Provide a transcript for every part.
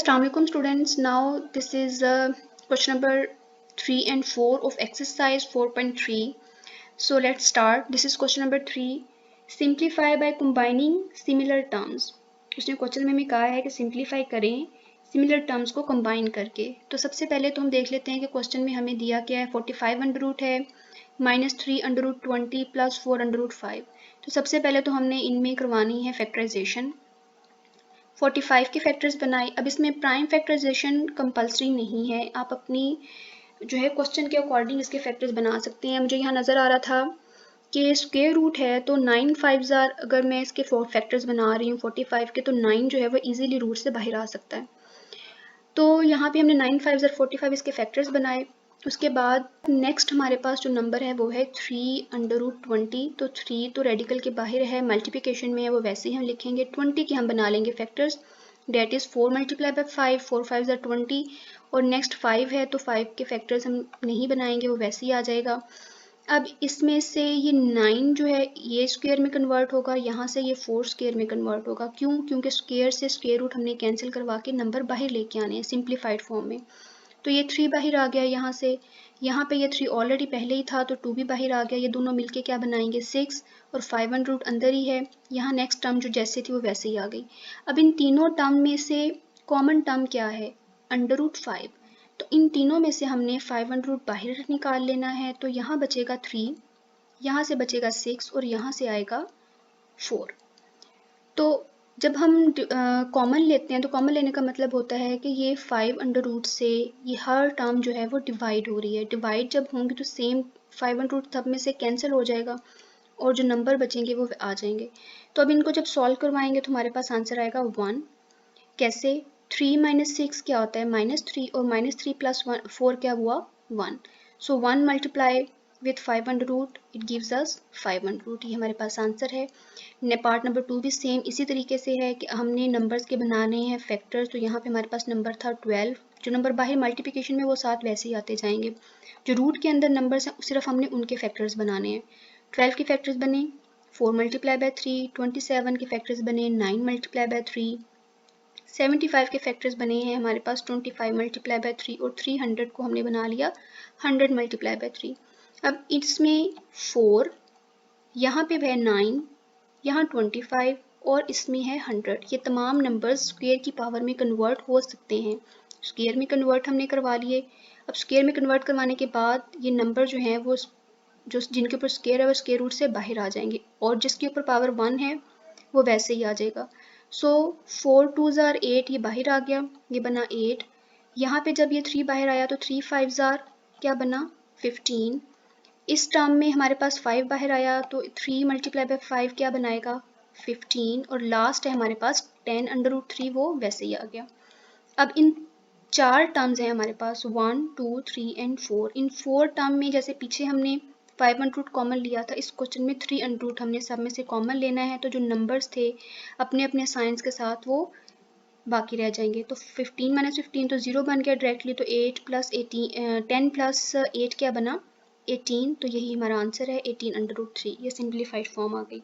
Assalamualaikum students. Now this is question number 3 and 4 of exercise 4.3. So let's start. This is question number 3. Simplify by combining similar terms. उसने question में हमें कहा है कि simplify करें similar terms को combine करके। तो सबसे पहले तो हम देख लेते हैं कि क्वेश्चन में हमें दिया क्या है। 45 अंडर रूट है, -3 under root 20 plus 4 under root 5। तो सबसे पहले तो हमने इनमें करवानी है फैक्टराइजेशन। 45 के फैक्टर्स बनाए। अब इसमें प्राइम फैक्टराइजेशन कंपलसरी नहीं है, आप अपनी जो है क्वेश्चन के अकॉर्डिंग इसके फैक्टर्स बना सकते हैं। मुझे यहाँ नज़र आ रहा था कि स्क्वायर रूट है तो 9 5 अगर मैं इसके 4 फैक्टर्स बना रही हूँ 45 के, तो 9 जो है वो इजीली रूट से बाहर आ सकता है। तो यहाँ पे हमने 9 5 45 इसके फैक्टर्स बनाए। उसके बाद नेक्स्ट हमारे पास जो नंबर है वो है 3 अंडर रूट 20। तो 3 तो रेडिकल के बाहर है, मल्टीप्लिकेशन में है, वो वैसे ही हम लिखेंगे। 20 के हम बना लेंगे factors, that is 4 multiply by 5, 4 5 20। और नेक्स्ट 5 है तो 5 के फैक्टर्स हम नहीं बनाएंगे, वो वैसे ही आ जाएगा। अब इसमें से ये 9 जो है ये स्क्वायर में कन्वर्ट होगा, यहाँ से ये 4 स्क्वायर में कन्वर्ट होगा। क्यों? क्योंकि स्क्वायर से स्क्वायर रूट हमने कैंसिल करवा के नंबर बाहर लेके आने हैं सिंप्लीफाइड फॉर्म में। तो ये 3 बाहर आ गया यहाँ से, यहाँ पे ये 3 ऑलरेडी पहले ही था तो 2 भी बाहर आ गया। ये दोनों मिलके क्या बनाएंगे 6, और 5 अंडर रूट अंदर ही है। यहाँ नेक्स्ट टर्म जो जैसे थी वो वैसे ही आ गई। अब इन तीनों टर्म में से कॉमन टर्म क्या है? Under root 5। तो इन तीनों में से हमने 5 अंडर रूट बाहर निकाल लेना है। तो यहाँ बचेगा 3, यहाँ से बचेगा 6 और यहाँ से आएगा 4। तो जब हम कॉमन लेते हैं तो कॉमन लेने का मतलब होता है कि ये 5 अंडर रूट से ये हर टर्म जो है वो डिवाइड हो रही है। डिवाइड जब होंगी तो सेम 5 अंडर रूट सब में से कैंसिल हो जाएगा और जो नंबर बचेंगे वो आ जाएंगे। तो अब इनको जब सॉल्व करवाएंगे तो हमारे पास आंसर आएगा 1। कैसे? 3 माइनस 6 क्या होता है? -3, और -3 प्लस 4 क्या हुआ? 1। So 1 multiply with 5 under root it gives us 5 under root. ये हमारे पास आंसर है। पार्ट नंबर 2 भी सेम इसी तरीके से है कि हमने नंबर्स के बनाने हैं फैक्टर्स। तो यहाँ पे हमारे पास नंबर था 12, जो नंबर बाहर मल्टीप्लिकेशन में वो साथ वैसे ही आते जाएंगे। जो रूट के अंदर नंबर्स हैं सिर्फ हमने उनके फैक्टर्स बनाने हैं। 12 के फैक्टर्स बने 4 मल्टीप्लाई बाय 3, 27 के फैक्टर्स बने 9 मल्टीप्लाई बाय 3, 75 के फैक्टर्स बने हैं हमारे पास 25 मल्टीप्लाई बाय 3, और 300 को हमने बना लिया 100 मल्टीप्लाई बाय 3। अब इसमें 4, यहाँ पे है 9, यहाँ 25 और इसमें है 100। ये तमाम नंबर्स स्क्वायर की पावर में कन्वर्ट हो सकते हैं। स्क्वायर में कन्वर्ट हमने करवा लिए। अब स्क्वायर में कन्वर्ट करवाने के बाद ये नंबर जो हैं वो जो जिनके ऊपर स्क्वायर है वो स्क्वायर रूट से बाहर आ जाएंगे, और जिसके ऊपर पावर 1 है वो वैसे ही आ जाएगा। सो 4 2 8, ये बाहर आ गया, ये बना 8। यहाँ पे जब ये 3 बाहर आया तो 3 5 क्या बना? 15। इस टर्म में हमारे पास 5 बाहर आया तो 3 मल्टीप्लाई बाय 5 क्या बनाएगा? 15। और लास्ट है हमारे पास 10 अंडर रूट 3, वो वैसे ही आ गया। अब इन 4 टर्म्स हैं हमारे पास 1 2 3 एंड 4। इन 4 टर्म में जैसे पीछे हमने 5 अंडर रूट कॉमन लिया था, इस क्वेश्चन में 3 अंडर रूट हमने सब में से कॉमन लेना है। तो जो नंबर्स थे अपने अपने साइंस के साथ वो बाकी रह जाएंगे। तो 15 माइनस 15 तो 0 बन गया डायरेक्टली। तो 8 प्लस 18 10 प्लस 8 क्या बना? 18। तो यही हमारा आंसर है 18 अंडर रूट 3। ये सिंप्लीफाइड फॉर्म आ गई।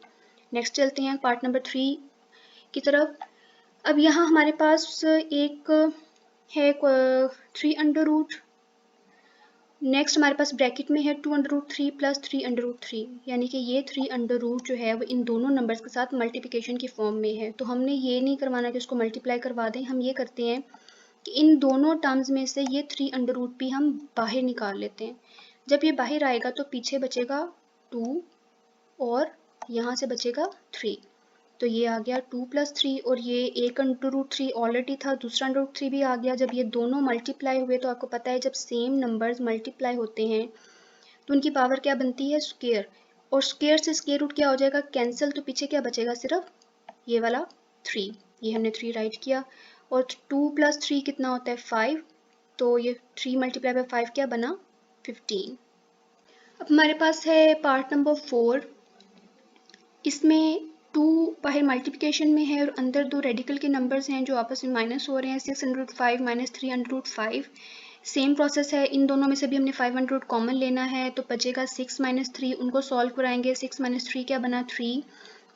नेक्स्ट चलते हैं पार्ट नंबर 3 की तरफ। अब यहाँ हमारे पास एक है 3 अंडर रूट, नेक्स्ट हमारे पास ब्रैकेट में है 2 under root 3 plus 3 under root 3, यानी कि ये 3 अंडर रूट जो है वो इन दोनों नंबर्स के साथ मल्टीप्लिकेशन की फॉर्म में है। तो हमने ये नहीं करवाना कि उसको मल्टीप्लाई करवा दें, हम ये करते हैं कि इन दोनों टर्म्स में से ये 3 अंडर रूट भी हम बाहर निकाल लेते हैं। जब ये बाहर आएगा तो पीछे बचेगा 2 और यहाँ से बचेगा 3। तो ये आ गया 2 प्लस 3, और ये एक अंडर रूट 3 ऑलरेडी था, दूसरा अंडर रूट 3 भी आ गया। जब ये दोनों मल्टीप्लाई हुए तो आपको पता है जब सेम नंबर्स मल्टीप्लाई होते हैं तो उनकी पावर क्या बनती है? स्क्वायर। और स्क्वायर से स्क्वायर रूट क्या हो जाएगा? कैंसिल। तो पीछे क्या बचेगा? सिर्फ ये वाला 3। ये हमने 3 राइट किया। और 2 प्लस 3 कितना होता है? 5। तो ये 3 मल्टीप्लाई बाय 5 क्या बना? 15। अब हमारे पास है पार्ट नंबर 4। इसमें 2 बाहर मल्टीप्लिकेशन में है और अंदर 2 रेडिकल के नंबर्स हैं जो आपस में माइनस हो रहे हैं। 6 under root 5 minus 3 under root 5। Same process है, इन दोनों में से भी हमने 5 अंडर रूट कॉमन लेना है। तो बचेगा 6 माइनस 3, उनको सॉल्व कराएंगे। 6 माइनस 3 क्या बना? 3।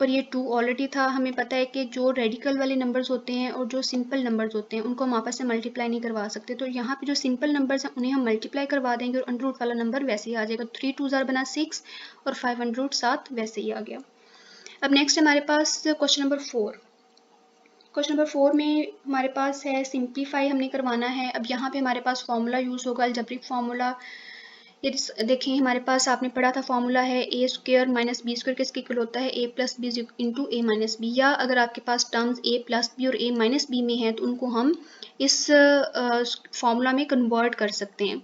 और ये 2 ऑलरेडी था। हमें पता है कि जो रेडिकल वाले नंबर्स होते हैं और जो सिंपल नंबर्स होते हैं उनको हम आपस में मल्टीप्लाई नहीं करवा सकते, तो यहाँ पे जो सिंपल नंबर्स हैं उन्हें हम मल्टीप्लाई करवा देंगे और अंडर रूट वाला नंबर वैसे ही आ जाएगा। 3 2 बना 6 और 5 अंडर रूट 7 वैसे ही आ गया। अब नेक्स्ट हमारे पास क्वेश्चन नंबर 4। क्वेश्चन नंबर 4 में हमारे पास है सिंप्लीफाई हमने करवाना है। अब यहाँ पे हमारे पास फॉर्मूला यूज होगा, अलजेब्रिक फार्मूला। ये देखें हमारे पास आपने पढ़ा था फॉर्मूला है ए स्क्वायर माइनस बी स्क्वायर किसके इक्वल होता है, ए प्लस बी इंटू ए माइनस बी। या अगर आपके पास टर्म्स ए प्लस बी और ए माइनस बी में है तो उनको हम इस फॉर्मूला में कन्वर्ट कर सकते हैं,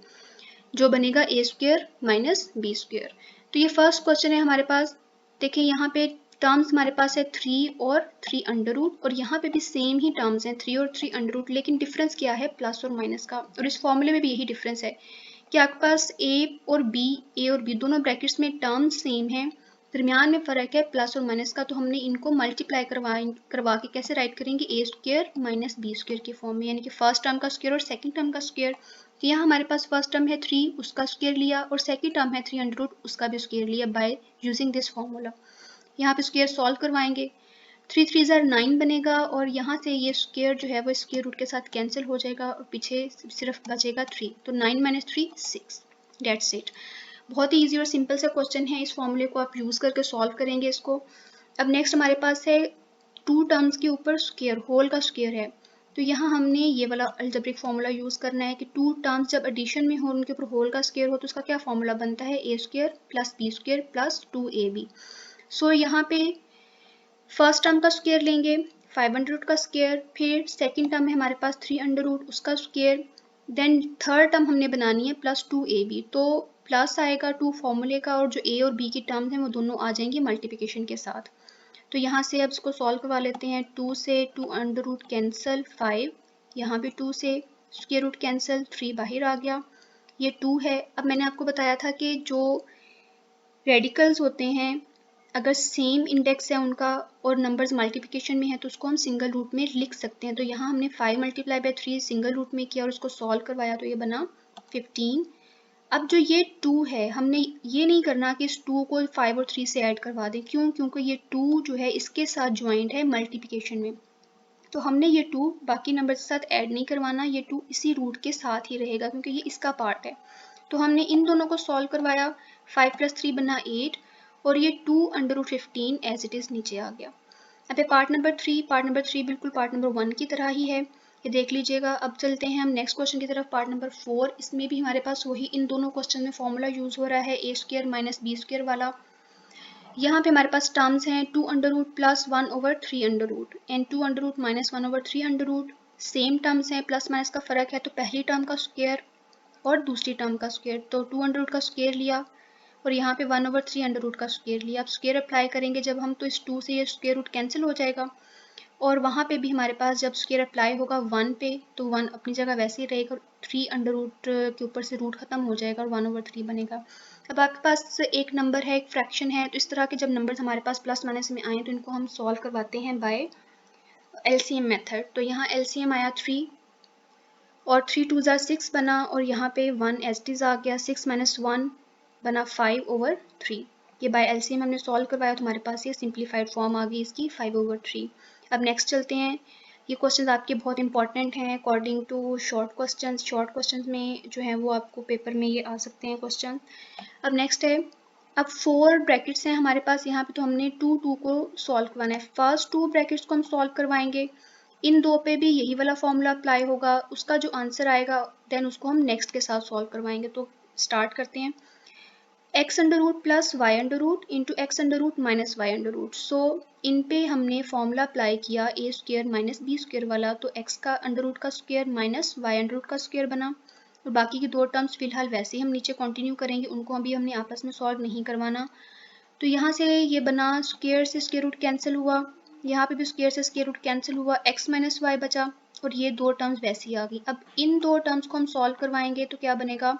जो बनेगा ए स्क्वायर माइनस बी स्क्वायर। तो ये फर्स्ट क्वेश्चन है हमारे पास। देखें यहाँ पे टर्म्स हमारे पास है 3 और 3 अंडर रूट, और यहाँ पे भी सेम ही टर्म्स हैं 3 और 3 अंडर रूट, लेकिन डिफरेंस क्या है, प्लस और माइनस का। और इस फॉर्मूले में भी यही डिफरेंस है कि आपके पास ए और बी दोनों ब्रैकेट्स में टर्म्स सेम हैं, दरमियान में फ़र्क है प्लस और माइनस का। तो हमने इनको मल्टीप्लाई करवा के कैसे राइट करेंगे, ए स्क्वायर माइनस बी स्क्वायर की फॉर्म में, यानी कि फर्स्ट टर्म का स्क्वायर और सेकंड टर्म का स्क्वायर। तो यहाँ हमारे पास फर्स्ट टर्म है 3, उसका स्क्वायर लिया, और सेकंड टर्म है 3 अंडर रूट, उसका भी स्क्वायर लिया बाय यूजिंग दिस फॉर्मूला। यहाँ पे स्क्वायर सॉल्व करवाएंगे, 3 3 9 बनेगा, और यहाँ से ये स्क्वायर जो है वो स्क्वायर रूट के साथ कैंसिल हो जाएगा और पीछे सिर्फ बचेगा 3। तो 9 माइनस 3 6, डेट्स इट। बहुत ही ईजी और सिंपल सा क्वेश्चन है, इस फॉर्मूले को आप यूज़ करके सॉल्व करेंगे इसको। अब नेक्स्ट हमारे पास है 2 टर्म्स के ऊपर स्क्वायर, होल का स्क्वायर है। तो यहाँ हमने ये वाला अलजेब्रिक फार्मूला यूज़ करना है कि 2 टर्म्स जब एडिशन में हो उनके ऊपर होल का स्क्वायर हो तो उसका क्या फार्मूला बनता है, ए square plus B square plus 2ab। So यहाँ पे फर्स्ट टर्म का स्क्वायर लेंगे 5 अंडर रूट का स्क्वायर, फिर सेकंड टर्म है हमारे पास 3 अंडर रूट उसका स्क्वायर, देन थर्ड टर्म हमने बनानी है प्लस 2ab। तो प्लस आएगा 2 फॉर्मूले का, और जो ए और बी की टर्म्स हैं वो दोनों आ जाएंगे मल्टीप्लिकेशन के साथ। तो यहाँ से अब इसको सॉल्व करवा लेते हैं। 2 से 2 अंडर रूट कैंसिल 5, यहाँ भी 2 से स्क्वायर रूट कैंसिल 3 बाहर आ गया, ये 2 है। अब मैंने आपको बताया था कि जो रेडिकल्स होते हैं अगर सेम इंडेक्स है उनका और नंबर्स मल्टीप्लिकेशन में है तो उसको हम सिंगल रूट में लिख सकते हैं। तो यहाँ हमने 5 मल्टीप्लाई बाय 3 सिंगल रूट में किया और उसको सॉल्व करवाया तो ये बना 15। अब जो ये 2 है हमने ये नहीं करना कि इस 2 को 5 और 3 से ऐड करवा दें, क्यों, क्योंकि ये 2 जो है इसके साथ ज्वाइंट है मल्टीप्लिकेशन में, तो हमने ये 2 बाकी नंबर के साथ ऐड नहीं करवाना, ये 2 इसी रूट के साथ ही रहेगा क्योंकि ये इसका पार्ट है। तो हमने इन दोनों को सॉल्व करवाया, 5 + 3 बना 8, और ये 2 under root 15 as it is नीचे आ गया। अब ये पार्ट नंबर 3 बिल्कुल पार्ट नंबर 1 की तरह ही है, ये देख लीजिएगा। अब चलते हैं हम नेक्स्ट क्वेश्चन की तरफ, पार्ट नंबर 4। इसमें भी हमारे पास वही इन दोनों क्वेश्चन में फॉर्मूला यूज़ हो रहा है, ए स्क्वायर माइनस बी स्क्वायर वाला। यहाँ पे हमारे पास टर्म्स हैं 2 under root plus 1 over 3 under root and 2 under root minus 1 over 3 under root. Same terms हैं, प्लस माइनस का फ़र्क है, तो पहली टर्म का स्क्वायर और दूसरी टर्म का स्क्वायर, तो 2 अंडर रूट का स्क्वायर लिया और यहाँ पे 1 ओवर 3 अंडर रूट का स्क्वायर लिया। अब स्क्वायर अप्लाई करेंगे जब हम, तो इस 2 से ये स्क्वायर रूट कैंसिल हो जाएगा, और वहाँ पे भी हमारे पास जब स्क्वायर अप्लाई होगा 1 पे तो 1 अपनी जगह वैसे ही रहेगा, 3 अंडर रूट के ऊपर से रूट खत्म हो जाएगा और 1 ओवर 3 बनेगा। अब आपके पास एक नंबर है, एक फ्रैक्शन है, तो इस तरह के जब नंबर्स हमारे पास प्लस माइनस में आए तो इनको हम सॉल्व करवाते हैं बाय एलसीएम मेथड। तो यहाँ एलसीएम आया 3 और 3 2 6 बना, और यहाँ पे 1 एज इट इज़ आ गया, 6 - 1 बना 5 ओवर 3। ये बाय एलसीएम हमने सॉल्व करवाया तो हमारे पास ये सिंप्लीफाइड फॉर्म आ गई इसकी 5 ओवर 3। अब नेक्स्ट चलते हैं, ये क्वेश्चंस आपके बहुत इंपॉर्टेंट हैं अकॉर्डिंग टू शॉर्ट क्वेश्चंस में जो है वो आपको पेपर में ये आ सकते हैं क्वेश्चन। अब नेक्स्ट है, अब 4 ब्रैकेट्स हैं हमारे पास यहाँ पे, तो हमने 2 2 को सॉल्व करवाना है। फर्स्ट 2 ब्रैकेट्स को हम सॉल्व करवाएंगे, इन दो पे भी यही वाला फॉर्मूला अप्लाई होगा, उसका जो आंसर आएगा देन उसको हम नेक्स्ट के साथ सॉल्व करवाएंगे। तो स्टार्ट करते हैं, x under root plus y under root into x under root minus y under root. So इन पे हमने फॉर्मूला अप्लाई किया A square minus B square वाला, तो x का अंडर रूट का square minus y under root का square बना, और बाकी की दो टर्म्स फिलहाल वैसे ही हम नीचे कंटिन्यू करेंगे, उनको अभी हमने आपस में सॉल्व नहीं करवाना। तो यहाँ से ये बना, स्क्वायर से स्क्वायर रूट कैंसिल हुआ, यहाँ पे भी स्क्वायर से स्क्वायर रूट कैंसिल हुआ, x माइनस वाई बचा, और ये दो टर्म्स वैसे ही आ गई। अब इन दो टर्म्स को हम सॉल्व करवाएंगे तो क्या बनेगा,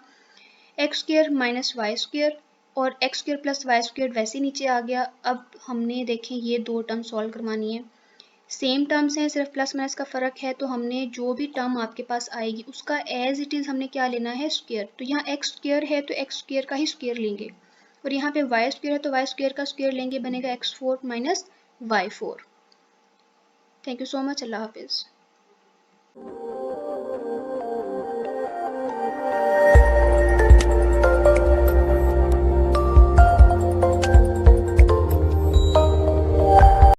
x square minus y square, और x square plus y square वैसे नीचे आ गया। अब हमने देखें ये दो टर्म सॉल्व करवानी है, सेम टर्म्स हैं, सिर्फ प्लस माइनस का फ़र्क है, तो हमने जो भी टर्म आपके पास आएगी उसका एज इट इज़ हमने क्या लेना है, स्क्वायर। तो यहाँ एक्स स्क्वायर है तो एक्स स्क्वायर का ही स्क्वायर लेंगे, और यहाँ पे वाई स्क्वायर है तो वाई स्क्वायर का स्क्वायर लेंगे, बनेगा x4 minus y4. Thank you so much. Allah Hafiz.